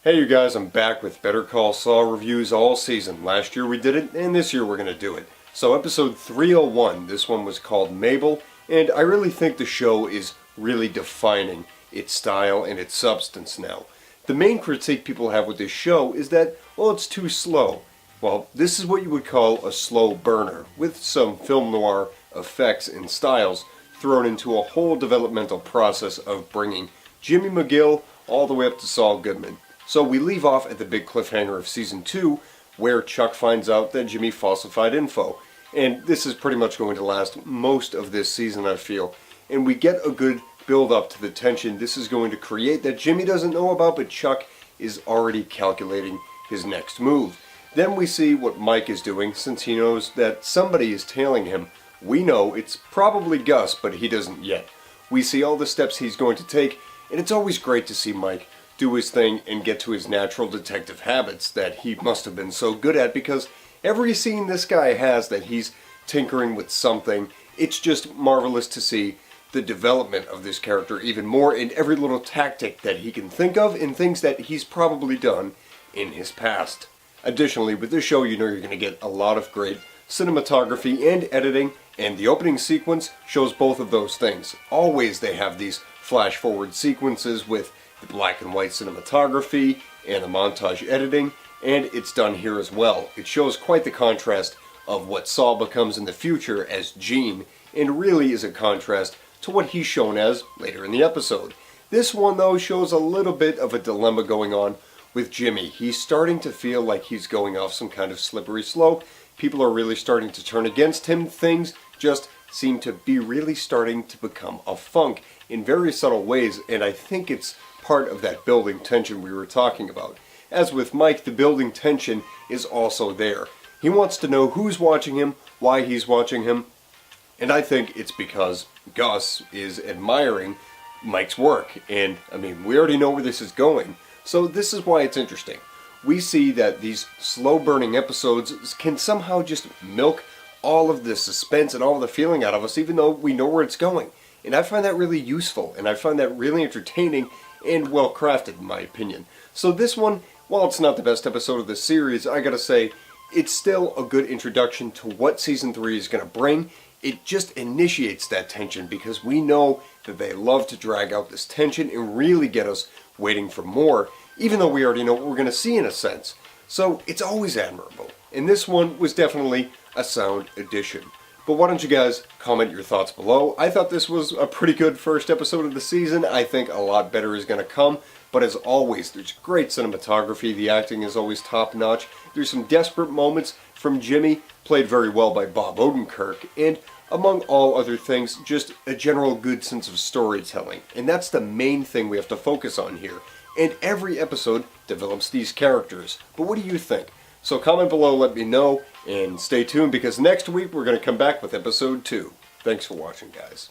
Hey you guys, I'm back with Better Call Saul reviews all season. Last year we did it, and this year we're going to do it. So episode 301, this one was called Mabel, and I really think the show is really defining its style and its substance now. The main critique people have with this show is that, well, it's too slow. Well, this is what you would call a slow burner, with some film noir effects and styles thrown into a whole developmental process of bringing Jimmy McGill all the way up to Saul Goodman. So we leave off at the big cliffhanger of Season 2, where Chuck finds out that Jimmy falsified info. And this is pretty much going to last most of this season, I feel. And we get a good build up to the tension this is going to create that Jimmy doesn't know about, but Chuck is already calculating his next move. Then we see what Mike is doing, since he knows that somebody is tailing him. We know it's probably Gus, but he doesn't yet. We see all the steps he's going to take, and it's always great to see Mike do his thing and get to his natural detective habits that he must have been so good at, because every scene this guy has that he's tinkering with something, it's just marvelous to see the development of this character even more in every little tactic that he can think of and things that he's probably done in his past. Additionally, with this show, you know you're going to get a lot of great cinematography and editing, and the opening sequence shows both of those things. Always they have these flash forward sequences with the black and white cinematography and the montage editing, and it's done here as well. It shows quite the contrast of what Saul becomes in the future as Gene, and really is a contrast to what he's shown as later in the episode. This one, though, shows a little bit of a dilemma going on with Jimmy. He's starting to feel like he's going off some kind of slippery slope. People are really starting to turn against him. Things just seem to be really starting to become a funk in very subtle ways, and I think it's part of that building tension we were talking about. As with Mike, the building tension is also there. He wants to know who's watching him, why he's watching him, and I think it's because Gus is admiring Mike's work. And, I mean, we already know where this is going, so this is why it's interesting. We see that these slow-burning episodes can somehow just milk all of the suspense and all of the feeling out of us, even though we know where it's going. And I find that really useful, and I find that really entertaining and well crafted in my opinion. So this one, while it's not the best episode of the series, I gotta say, it's still a good introduction to what Season 3 is gonna bring. It just initiates that tension because we know that they love to drag out this tension and really get us waiting for more, even though we already know what we're gonna see in a sense. So it's always admirable. And this one was definitely a sound addition. But why don't you guys comment your thoughts below. I thought this was a pretty good first episode of the season. I think a lot better is going to come. But as always, there's great cinematography. The acting is always top notch. There's some desperate moments from Jimmy, played very well by Bob Odenkirk. And among all other things, just a general good sense of storytelling. And that's the main thing we have to focus on here. And every episode develops these characters. But what do you think? So comment below, let me know, and stay tuned because next week we're going to come back with episode 2. Thanks for watching, guys.